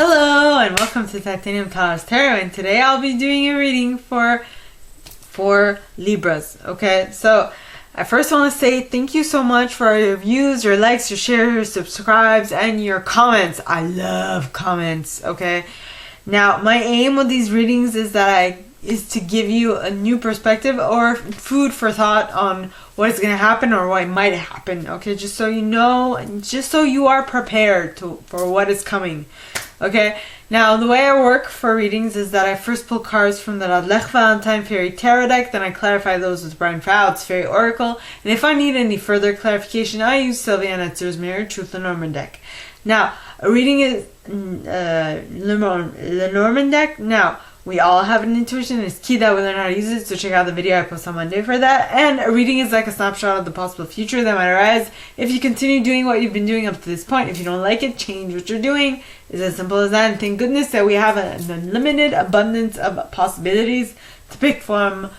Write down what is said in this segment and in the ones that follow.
Hello and welcome to Titanium Taurus Tarot, and today I'll be doing a reading for Libras. Okay, so I first want to say thank you so much for your views, your likes, your shares, your subscribes, and your comments. I love comments. Okay, now my aim with these readings is to give you a new perspective or food for thought on what is going to happen or what might happen. Okay, just so you know, just so you are prepared for what is coming. Okay, now the way I work for readings is that I first pull cards from the Radlech Valentine Fairy Tarot deck, then I clarify those with Brian Fowl's Fairy Oracle, and if I need any further clarification, I use Sylvia Netzer's Mirror Truth Lenormand deck. Now, a reading is Lenormand deck. Now, we all have an intuition. It's key that we learn how to use it, so check out the video I post on Monday for that. And a reading is like a snapshot of the possible future that might arise if you continue doing what you've been doing up to this point. If you don't like it, change what you're doing. It's as simple as that. And thank goodness that we have an unlimited abundance of possibilities to pick from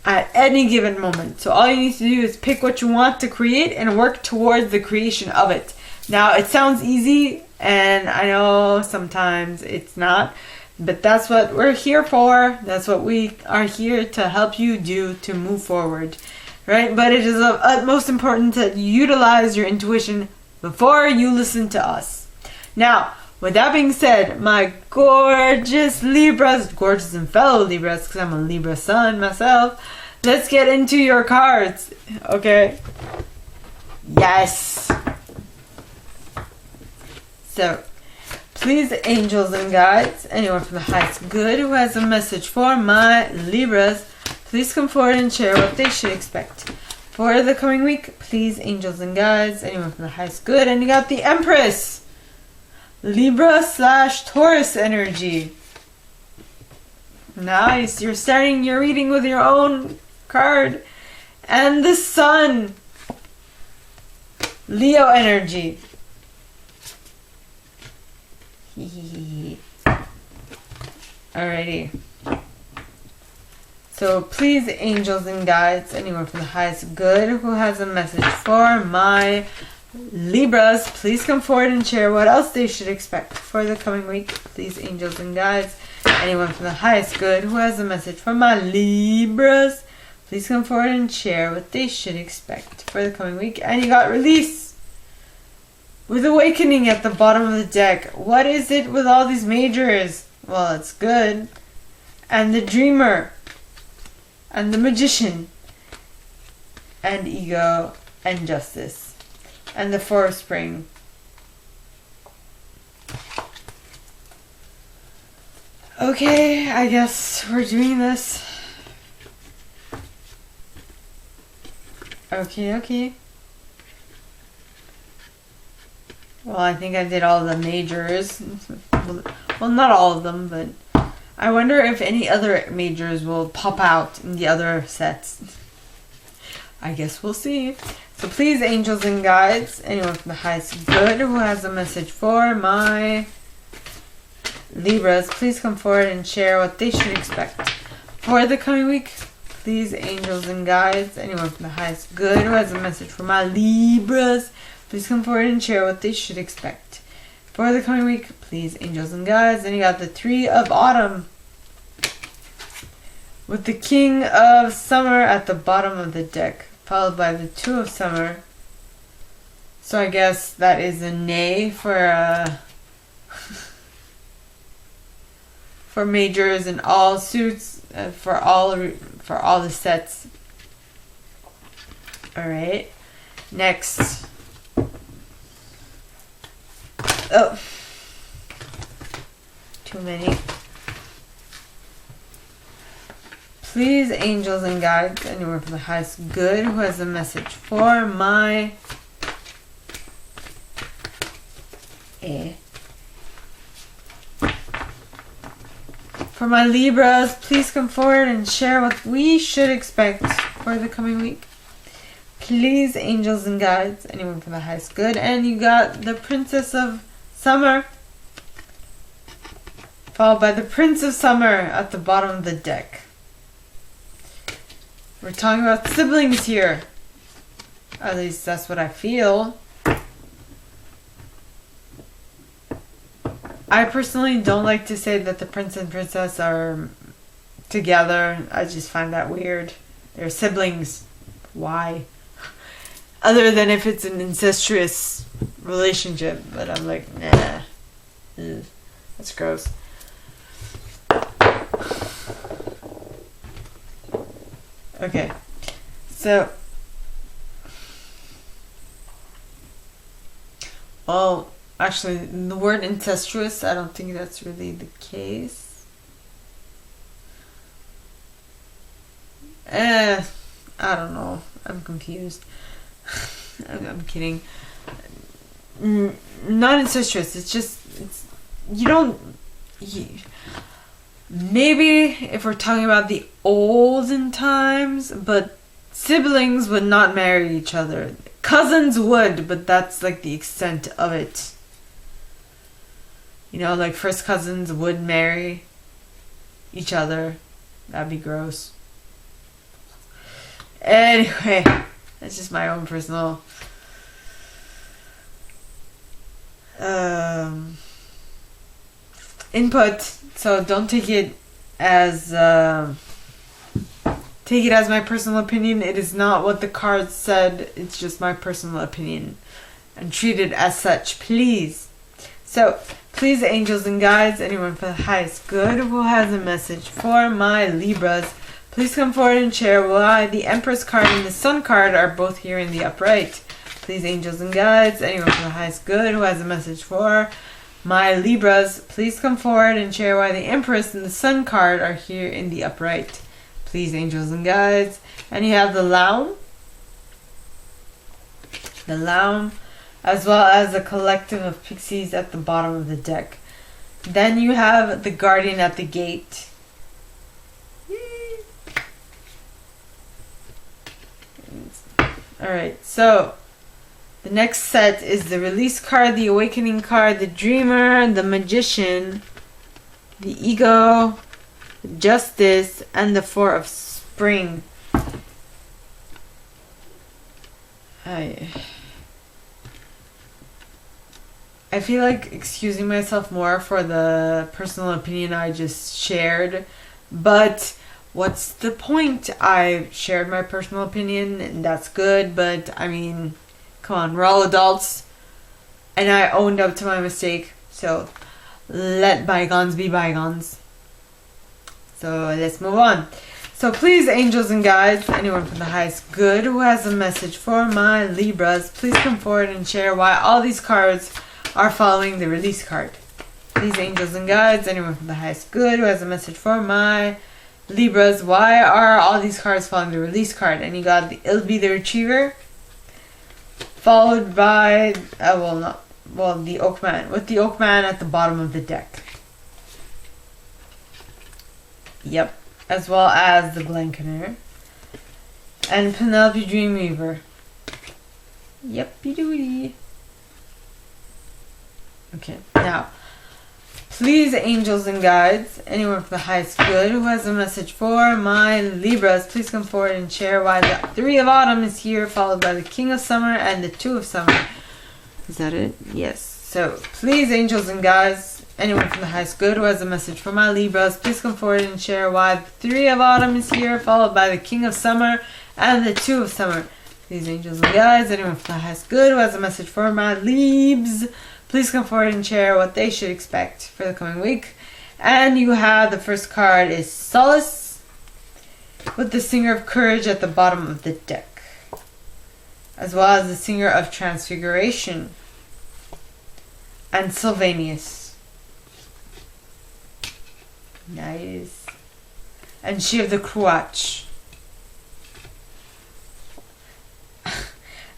at any given moment. So all you need to do is pick what you want to create and work towards the creation of it. Now, it sounds easy, and I know sometimes it's not. But that's what we're here for. That's what we are here to help you do to move forward, right? But it is of utmost importance that you utilize your intuition before you listen to us. Now, with that being said, my gorgeous Libras, gorgeous and fellow Libras, because I'm a Libra sun myself, let's get into your cards, okay? Yes. So, please, angels and guides, anyone from the highest good who has a message for my Libras, please come forward and share what they should expect for the coming week. Please, angels and guides, anyone from the highest good. And you got the Empress, Libra/Taurus energy. Nice. You're starting your reading with your own card. And the Sun, Leo energy. Alrighty. So please, angels and guides, anyone from the highest good who has a message for my Libras, please come forward and share what else they should expect for the coming week. Please, angels and guides, anyone from the highest good who has a message for my Libras, please come forward and share what they should expect for the coming week. And you got Release with Awakening at the bottom of the deck. What is it with all these majors? Well, it's good. And the Dreamer. And the Magician. And Ego. And Justice. And the Four of Spring. Okay, I guess we're doing this. Okay. Well, I think I did all the majors. Well, not all of them, but I wonder if any other majors will pop out in the other sets. I guess we'll see. So please, angels and guides, anyone from the highest good who has a message for my Libras, please come forward and share what they should expect for the coming week. Please, angels and guides, anyone from the highest good who has a message for my Libras, please come forward and share what they should expect for the coming week. Please, angels and guides. Then you got the Three of Autumn with the King of Summer at the bottom of the deck, followed by the Two of Summer. So I guess that is a nay for for majors and all suits, for all the sets. All right. Next. Oh, too many. Please, angels and guides, anyone from the highest good who has a message for my for my Libras, please come forward and share what we should expect for the coming week. Please, angels and guides, anyone from the highest good. And you got the Princess of Summer, followed by the Prince of Summer at the bottom of the deck. We're talking about siblings here. At least that's what I feel. I personally don't like to say that the prince and princess are together. I just find that weird. They're siblings. Why? Other than if it's an incestuous relationship. But I'm like, nah. Ugh. That's gross. Okay. So, well, actually, the word incestuous, I don't think that's really the case. I don't know. I'm confused. I'm kidding. Not incestuous. It's just, you don't. Maybe if we're talking about the olden times, but siblings would not marry each other. Cousins would, but that's like the extent of it. You know, like first cousins would marry each other. That'd be gross. Anyway, that's just my own personal input. So don't take it as my personal opinion. It is not what the cards said. It's just my personal opinion, and treat it as such, please. So please, angels and guides, anyone for the highest good who has a message for my Libras, please come forward and share why the Empress card and the Sun card are both here in the upright. Please, angels and guides, anyone for the highest good who has a message for my Libras, please come forward and share why the Empress and the Sun card are here in the upright. Please, angels and guides. And you have the Laum, as well as a collective of pixies at the bottom of the deck. Then you have the Guardian at the gate. Alright, so the next set is the Release card, the Awakening card, the Dreamer, the Magician, the Ego, the Justice, and the Four of Spring. I feel like excusing myself more for the personal opinion I just shared, but what's the point? I shared my personal opinion, and that's good, but I mean, come on, we're all adults, and I owned up to my mistake, so let bygones be bygones. So let's move on. So please, angels and guides, anyone from the highest good who has a message for my Libras, please come forward and share why all these cards are following the Release card. Please, angels and guides, anyone from the highest good who has a message for my Libras, why are all these cards following the Release card? And you got the It'll Be the Retriever, followed by the Oakman, with the Oakman at the bottom of the deck. Yep, as well as the Blankener and Penelope Dreamweaver. Yep-y-doody. Okay, now please, angels and guides, anyone for the highest good who has a message for my Libras, please come forward and share why the Three of Autumn is here, followed by the King of Summer and the Two of Summer. Is that it? Yes. So, please, angels and guides, anyone from the highest good who has a message for my Libras, please come forward and share why the Three of Autumn is here, followed by the King of Summer and the Two of Summer. Please, angels and guides, anyone from the highest good who has a message for my Libs, please come forward and share what they should expect for the coming week. And you have the first card is Solace, with the Singer of Courage at the bottom of the deck, as well as the Singer of Transfiguration and Sylvanus. Nice. And She of the Cruach,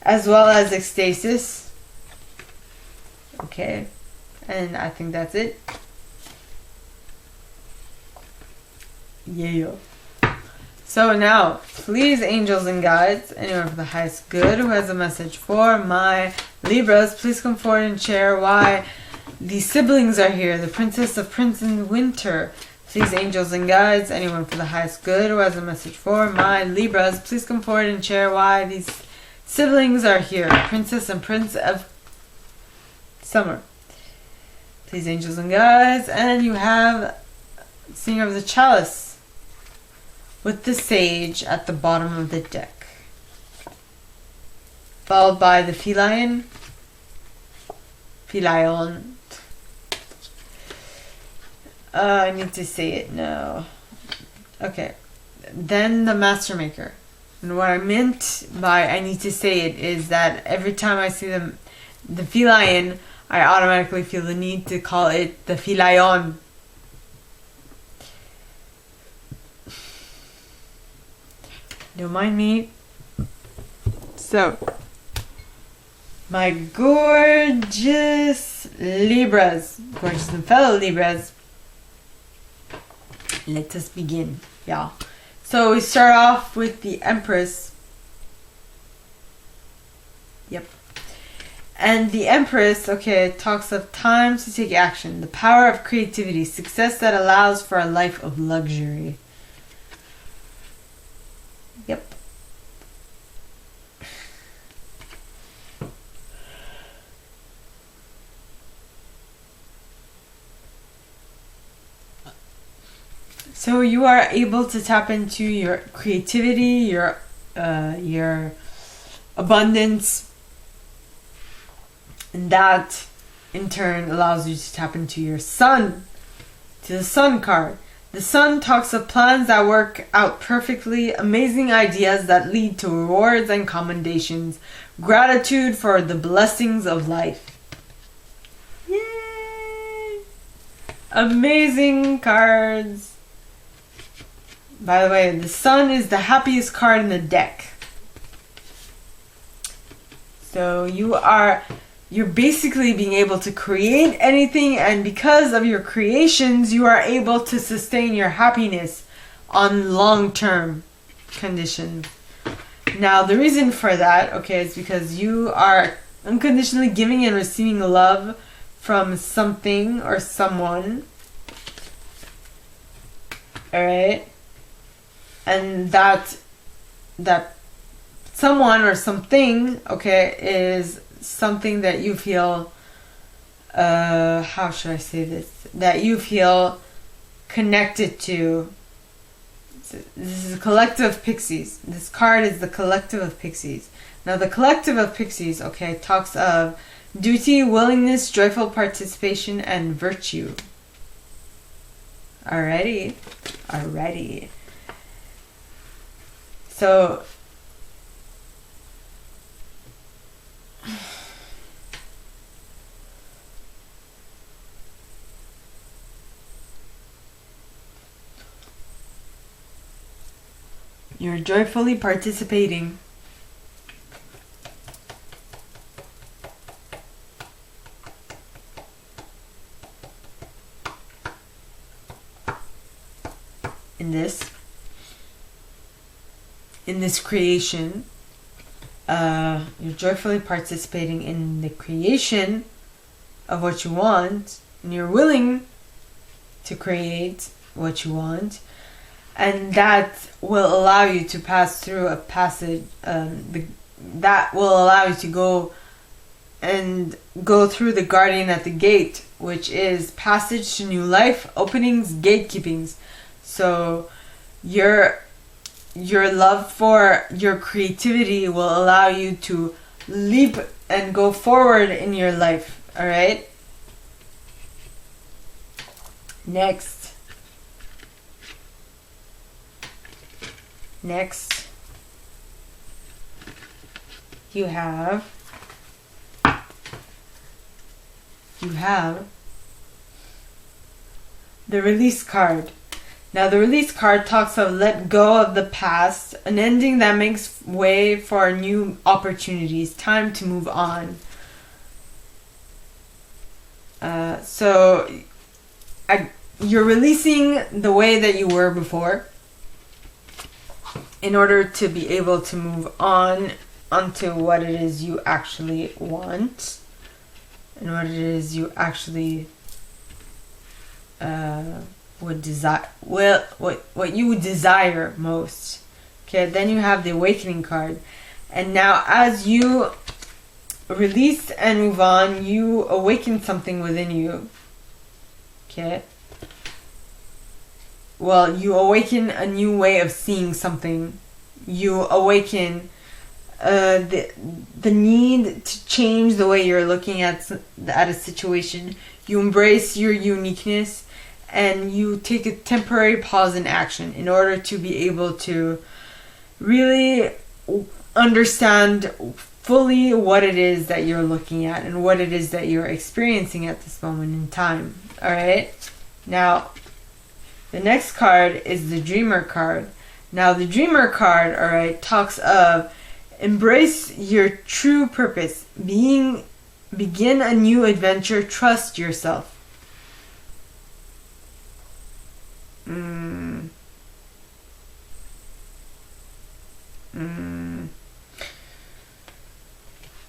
as well as Ecstasis. Okay, and I think that's it. Yeah. So now, please, angels and guides, anyone for the highest good who has a message for my Libras, please come forward and share why the siblings are here, the Princess of Prince in Winter. Please, angels and guides, anyone for the highest good who has a message for my Libras, please come forward and share why these siblings are here, Princess and Prince of Summer. Please, angels and guides. And you have Singer of the Chalice with the Sage at the bottom of the deck. Followed by the Feline. Filion. I need to say it now. Okay. Then the Master Maker. And what I meant by I need to say it is that every time I see the feline, I automatically feel the need to call it the filion. Don't mind me. So, my gorgeous Libras, gorgeous and fellow Libras, let us begin, y'all. So we start off with the Empress. Yep. And the Empress, okay, talks of time to take action, the power of creativity, success that allows for a life of luxury. Yep. So you are able to tap into your creativity, your abundance, and that in turn allows you to tap into your Sun, to the Sun card. The Sun talks of plans that work out perfectly, amazing ideas that lead to rewards and commendations, gratitude for the blessings of life. Yay! Amazing cards. By the way, the Sun is the happiest card in the deck. So you're basically being able to create anything, and because of your creations, you are able to sustain your happiness on long-term conditions. Now, the reason for that, okay, is because you are unconditionally giving and receiving love from something or someone. Alright? And that someone or something, okay, is something that you feel, how should I say this? That you feel connected to. This is a collective of pixies. This card is the collective of pixies. Now the collective of pixies, okay, talks of duty, willingness, joyful participation, and virtue. Alrighty. So, you're joyfully participating in this creation. You're joyfully participating in the creation of what you want, and you're willing to create what you want, and that will allow you to pass through a passage, that will allow you to go through the guardian at the gate, which is passage to new life, openings, gatekeepings. So your love for your creativity will allow you to leap and go forward in your life. All right. Next, you have the Release card. Now the Release card talks of let go of the past, an ending that makes way for new opportunities, time to move on. You're releasing the way that you were before in order to be able to move on onto what it is you actually want and what it is you actually would desire, what you would desire most. Okay, then you have the Awakening card, and now as you release and move on, you awaken something within you. Okay. Well, you awaken a new way of seeing something. You awaken the need to change the way you're looking at a situation. You embrace your uniqueness, and you take a temporary pause in action in order to be able to really understand fully what it is that you're looking at and what it is that you're experiencing at this moment in time. All right. Now, the next card is the Dreamer card. Now, the Dreamer card, all right, talks of embrace your true purpose, begin a new adventure, trust yourself.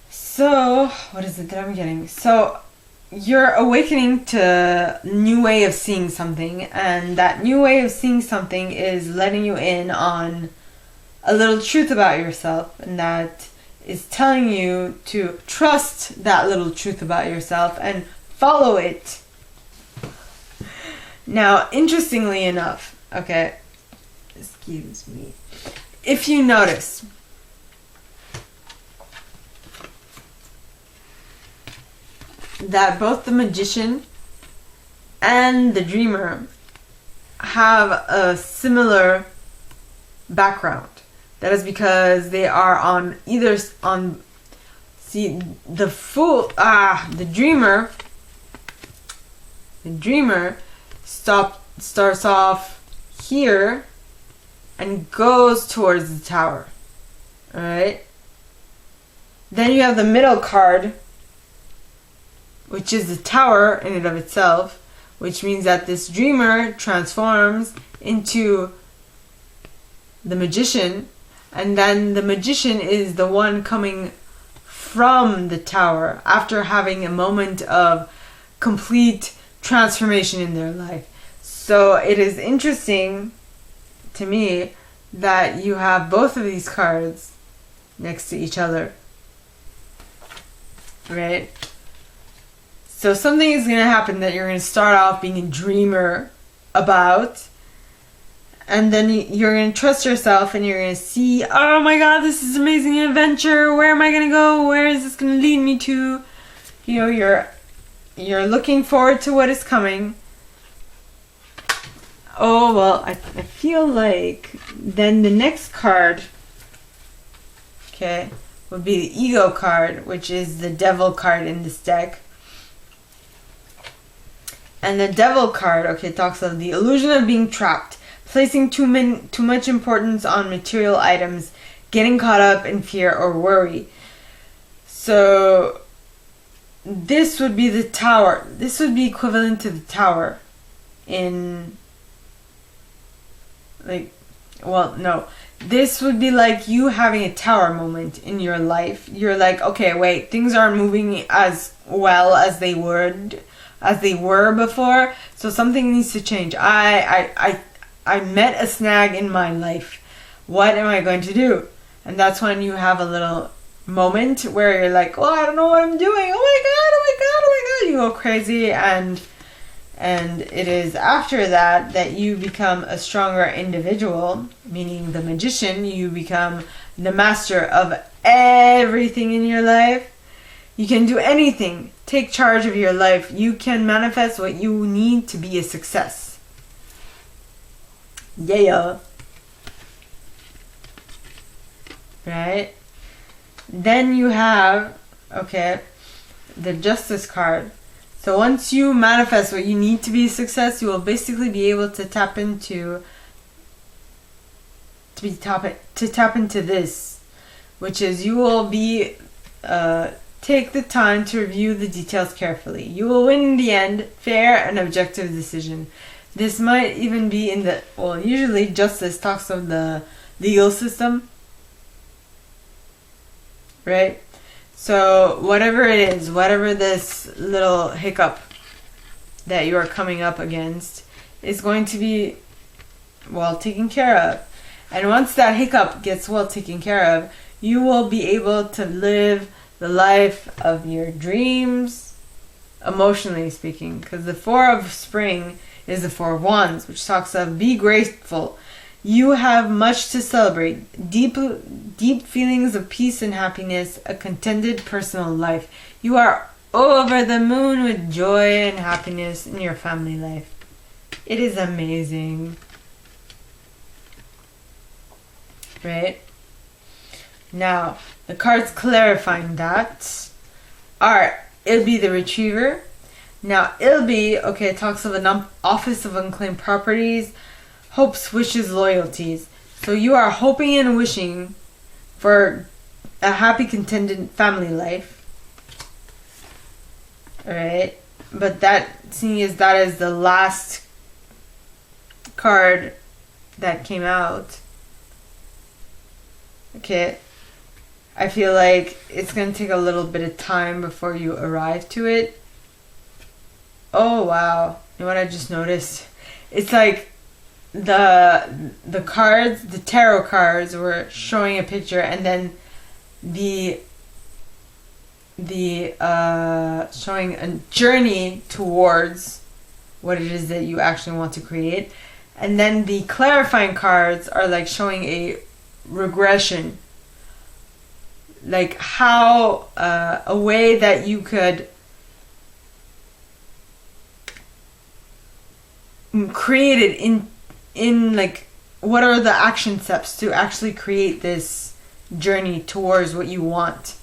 So, what is it that I'm getting? So, you're awakening to a new way of seeing something, and that new way of seeing something is letting you in on a little truth about yourself, and that is telling you to trust that little truth about yourself and follow it. Now, interestingly enough, okay, excuse me, if you notice, that both the Magician and the Dreamer have a similar background. That is because they are on either on. See, the Fool. The Dreamer. The Dreamer starts off here and goes towards the Tower. All right. Then you have the middle card, which is the Tower in and of itself, which means that this Dreamer transforms into the Magician, and then the Magician is the one coming from the Tower after having a moment of complete transformation in their life. So it is interesting to me that you have both of these cards next to each other, right? So something is going to happen that you're going to start off being a dreamer about, and then you're going to trust yourself, and you're going to see, oh my god, this is an amazing adventure. Where am I going to go? Where is this going to lead me to? You know, you're looking forward to what is coming. Oh, well, I feel like then the next card, okay, would be the Ego card, which is the Devil card in this deck. And the Devil card, okay, talks of the illusion of being trapped, placing too much importance on material items, getting caught up in fear or worry. So this would be the Tower. This would be equivalent to the Tower in, like, well, no. This would be like you having a Tower moment in your life. You're like, okay, wait, things aren't moving as well as they were before, so something needs to change. I met a snag in my life. What am I going to do? And that's when you have a little moment where you're like, well, I don't know what I'm doing. Oh my god. You go crazy, and it is after that you become a stronger individual, meaning the Magician. You become the master of everything in your life. You can do anything. Take charge of your life. You can manifest what you need to be a success. Yeah. Right? Then you have, okay, the Justice card. So once you manifest what you need to be a success, you will basically be able to tap into this, which is you will be take the time to review the details carefully. You will win in the end, fair and objective decision. This might even be in the, well, usually Justice talks of the legal system, right? So whatever it is, whatever this little hiccup that you are coming up against is going to be well taken care of. And once that hiccup gets well taken care of, you will be able to live the life of your dreams, emotionally speaking, because the Four of Spring is the Four of Wands, which talks of be grateful. You have much to celebrate. Deep feelings of peace and happiness, a contented personal life. You are over the moon with joy and happiness in your family life. It is amazing. Right? Now, the cards clarifying that are, it'll be the Retriever. Now, it'll be, okay, it talks of an office of unclaimed properties, hopes, wishes, loyalties. So you are hoping and wishing for a happy, contented family life. Alright? But that, seeing as that is the last card that came out, okay, I feel like it's going to take a little bit of time before you arrive to it. Oh, wow. You know what I just noticed? It's like the cards, the tarot cards were showing a picture, and then the showing a journey towards what it is that you actually want to create. And then the clarifying cards are like showing a regression, like how a way that you could create it in like what are the action steps to actually create this journey towards what you want,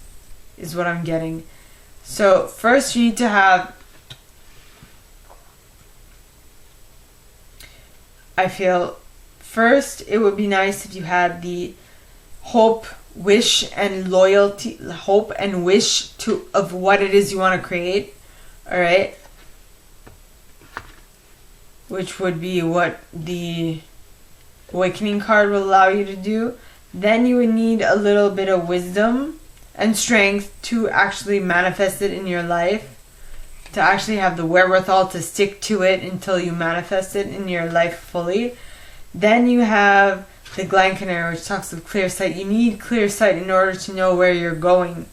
is what I'm getting. So first you need to have, I feel first it would be nice if you had the hope, wish, and loyalty, hope and wish to of what it is you want to create. All right, which would be what the Awakening card will allow you to do. Then you would need a little bit of wisdom and strength to actually manifest it in your life, to actually have the wherewithal to stick to it until you manifest it in your life fully. Then you have the Glankaner, which talks of clear sight. You need clear sight in order to know where you're going,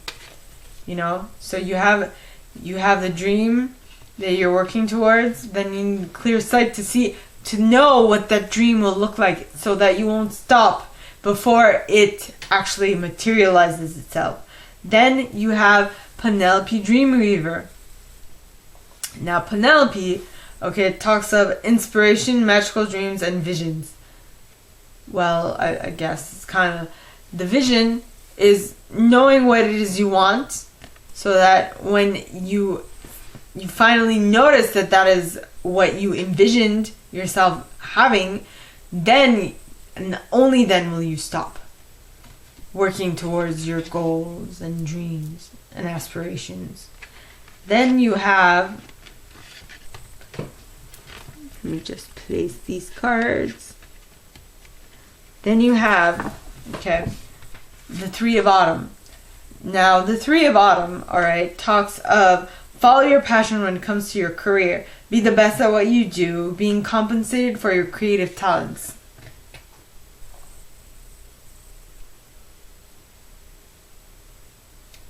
you know. So you have the dream that you're working towards, then you need clear sight to know what that dream will look like, so that you won't stop before it actually materializes itself. Then you have Penelope Dreamweaver. Now Penelope, okay, it talks of inspiration, magical dreams, and visions. Well, I guess it's kind of, the vision is knowing what it is you want, so that when you finally notice that that is what you envisioned yourself having, then and only then will you stop working towards your goals and dreams and aspirations. Then you have, let me just place these cards. Then you have, okay, the Three of Autumn. Now the Three of Autumn, alright, talks of follow your passion when it comes to your career. Be the best at what you do, being compensated for your creative talents.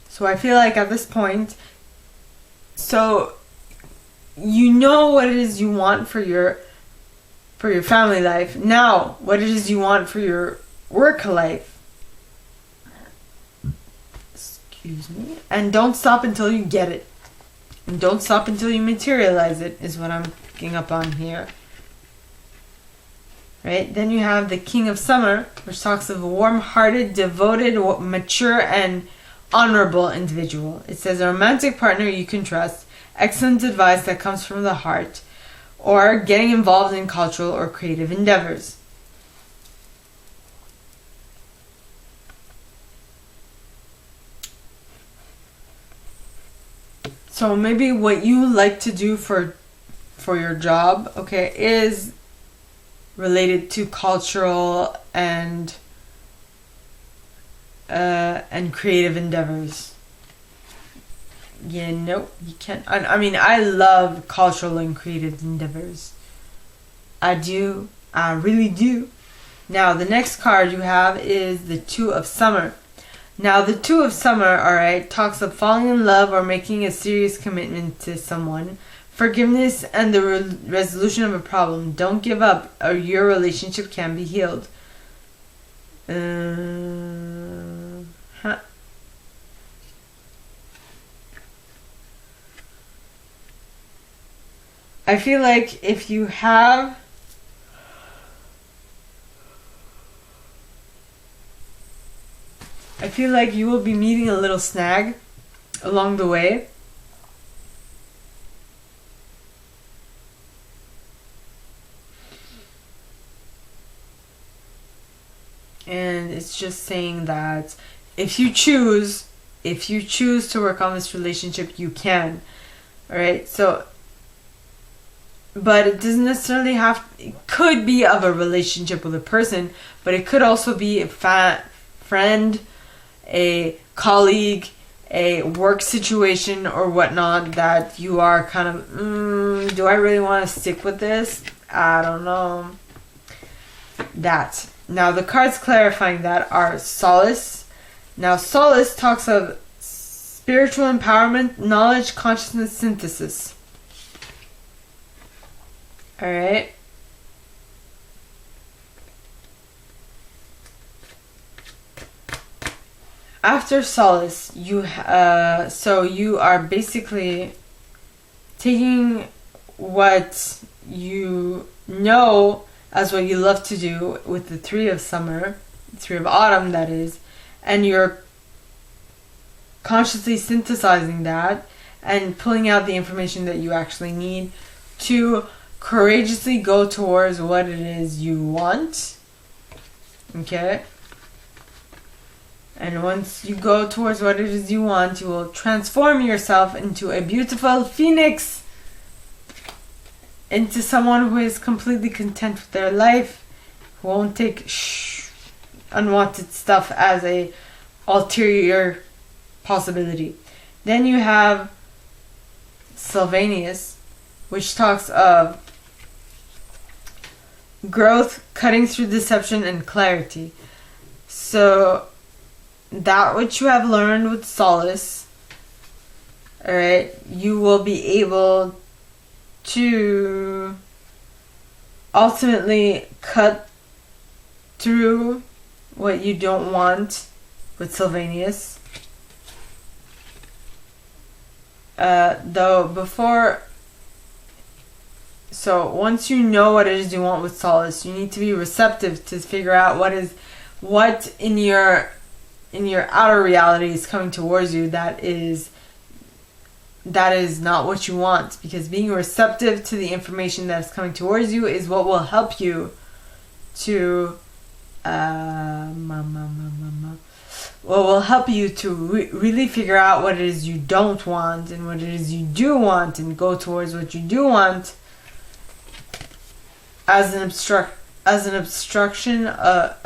So I feel like at this point, so you know what it is you want for your family life. Now, what it is you want for your work life. Excuse me. And don't stop until you get it. And don't stop until you materialize it, is what I'm picking up on here. Right? Then you have the King of Summer, which talks of a warm-hearted, devoted, mature, and honorable individual. It says a romantic partner you can trust, excellent advice that comes from the heart, or getting involved in cultural or creative endeavors. So maybe what you like to do for your job, okay, is related to cultural and creative endeavors. Yeah, no, you can't. I mean, I love cultural and creative endeavors. I do. I really do. Now, the next card you have is the Two of Summer. Now, the Two of Summer, alright, talks of falling in love or making a serious commitment to someone, forgiveness, and the resolution of a problem. Don't give up, or your relationship can be healed. I feel like if you have I feel like you will be meeting a little snag along the way. And it's just saying that if you choose to work on this relationship, you can. Alright, so, but it doesn't necessarily it could be of a relationship with a person, but it could also be a friend, a colleague, a work situation or whatnot that you are kind of, do I really want to stick with this? I don't know. That. Now the cards clarifying that are Solace. Now Solace talks of spiritual empowerment, knowledge, consciousness, synthesis. Alright. After Solace, so you are basically taking what you know as what you love to do with the Three of Summer, Three of Autumn that is, and you're consciously synthesizing that and pulling out the information that you actually need to courageously go towards what it is you want. Okay? And once you go towards what it is you want, you will transform yourself into a beautiful phoenix, into someone who is completely content with their life, who won't take unwanted stuff as a ulterior possibility. Then you have Sylvanus, which talks of growth, cutting through deception, and clarity. So that which you have learned with Solace, alright, you will be able to ultimately cut through what you don't want with Sylvanus. So once you know what it is you want with Solace, you need to be receptive to figure out what in your outer reality is coming towards you that is not what you want, because being receptive to the information that is coming towards you is what will help you to really figure out what it is you don't want and what it is you do want, and go towards what you do want as an obstruction of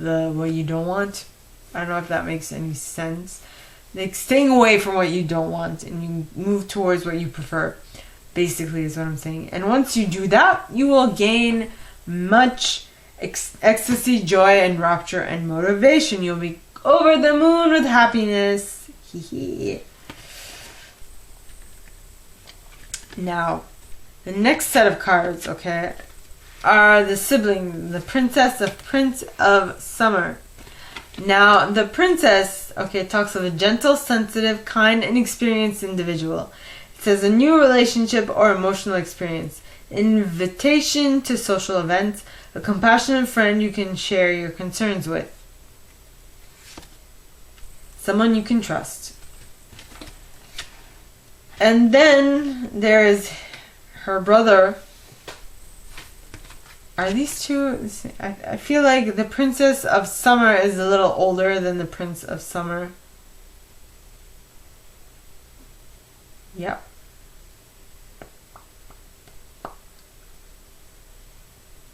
the what you don't want. I don't know if that makes any sense. Like staying away from what you don't want and you move towards what you prefer, basically is what I'm saying. And once you do that, you will gain much ecstasy, joy, and rapture and motivation. You'll be over the moon with happiness. Now, the next set of cards, okay, are the sibling, the princess of Prince of Summer. Now, the princess, okay, talks of a gentle, sensitive, kind, and experienced individual. It says a new relationship or emotional experience, invitation to social events, a compassionate friend you can share your concerns with, someone you can trust. And then there is her brother. Are these two? I feel like the Princess of Summer is a little older than the Prince of Summer. Yep.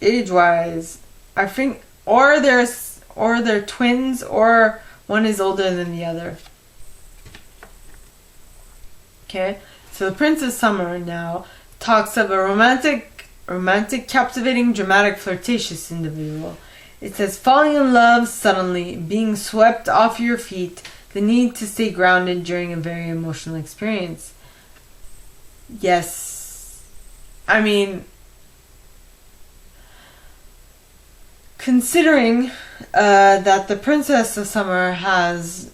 Age-wise, I think, or they're twins, or one is older than the other. Okay, so the Prince of Summer now talks of a romantic, captivating, dramatic, flirtatious individual. It says falling in love suddenly, being swept off your feet, the need to stay grounded during a very emotional experience. Yes. I mean, considering that the Princess of Summer has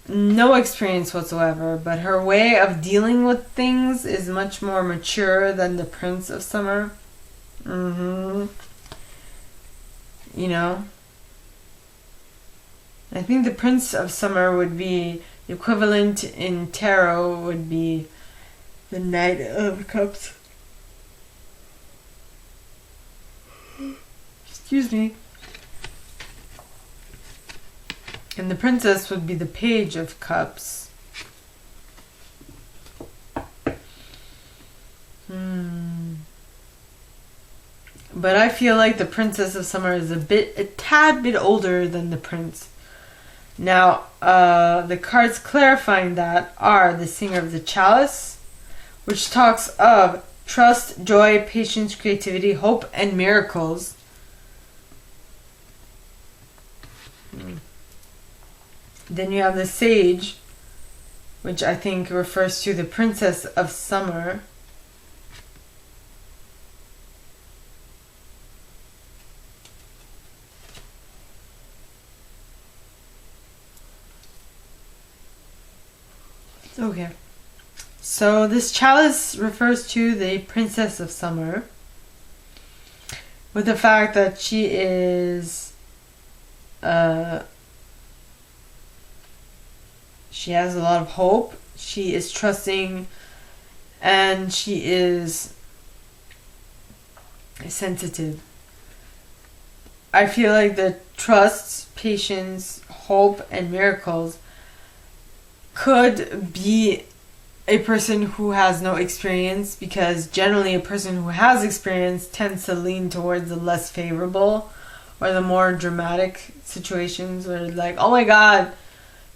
no experience whatsoever, but her way of dealing with things is much more mature than the Prince of Summer. You know? I think the Prince of Summer would be, the equivalent in tarot would be the Knight of Cups. Excuse me. And the Princess would be the Page of Cups. But I feel like the Princess of Summer is a tad bit older than the Prince. Now, the cards clarifying that are the Singer of the Chalice, which talks of trust, joy, patience, creativity, hope, and miracles. Then you have the Sage, which I think refers to the Princess of Summer. Okay. So this chalice refers to the Princess of Summer, with the fact that she is she has a lot of hope, she is trusting, and she is sensitive. I feel like the trust, patience, hope, and miracles could be a person who has no experience, because generally a person who has experience tends to lean towards the less favorable or the more dramatic situations where like, oh my god,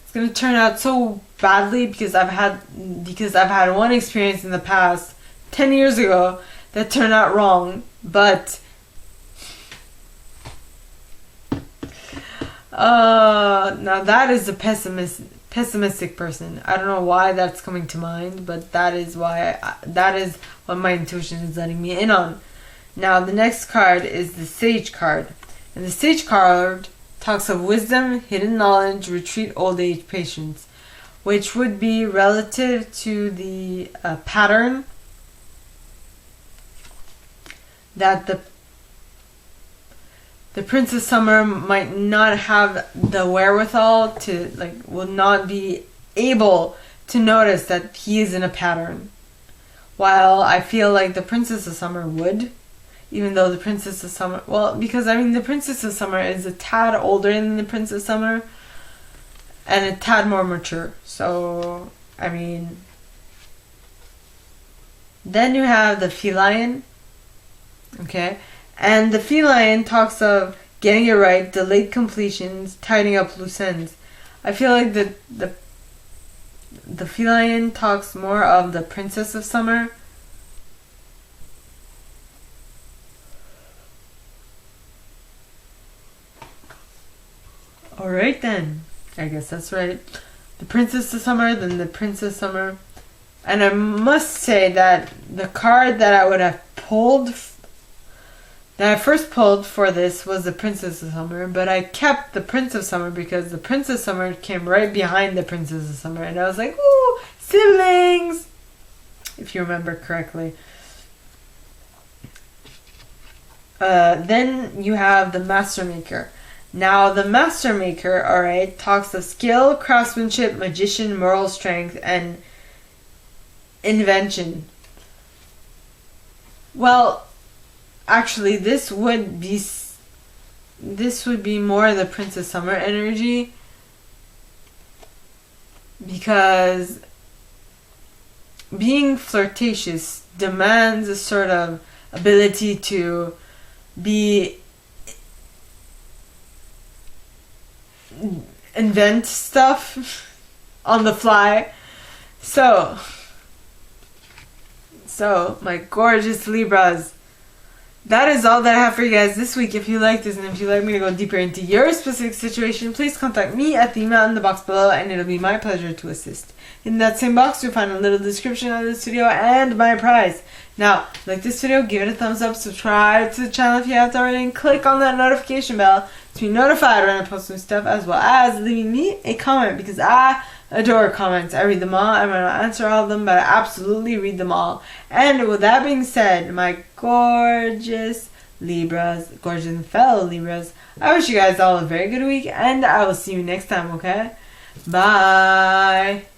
it's gonna turn out so badly because I've had one experience in the past 10 years ago that turned out wrong. But now that is a pessimistic person. I don't know why that's coming to mind, but that is what my intuition is letting me in on. Now the next card is the Sage card, and the Sage card talks of wisdom, hidden knowledge, retreat, old age, patience, which would be relative to the pattern that the Prince of Summer might not have the wherewithal to, will not be able to notice that he is in a pattern. While I feel like the Princess of Summer would, even though the Princess of Summer, because the Princess of Summer is a tad older than the Prince of Summer and a tad more mature. So, then you have the Feline, okay? And the Feline talks of getting it right, delayed completions, tidying up loose ends. I feel like the Feline talks more of the Princess of Summer. Alright then. I guess that's right. The Princess of Summer, then the Princess of Summer. And I must say that the card that I would have pulled, that I first pulled for this, was the Princess of Summer, but I kept the Prince of Summer because the Prince of Summer came right behind the Princess of Summer, and I was like, ooh, siblings! If you remember correctly. Then you have the Master Maker. Now, the Master Maker, alright, talks of skill, craftsmanship, magician, moral strength, and invention. Well, actually, this would be more the Princess Summer energy, because being flirtatious demands a sort of ability to invent stuff on the fly. So my gorgeous Libras, that is all that I have for you guys this week. If you like this and if you'd like me to go deeper into your specific situation, please contact me at the email in the box below and it'll be my pleasure to assist. In that same box, you'll find a little description of this video and my prize. Now, like this video, give it a thumbs up, subscribe to the channel if you haven't already, and click on that notification bell to be notified when I post new stuff, as well as leaving me a comment, because I adore comments. I read them all. I might not answer all of them, but I absolutely read them all. And with that being said, my gorgeous Libras, gorgeous fellow Libras, I wish you guys all a very good week, and I will see you next time, okay? Bye!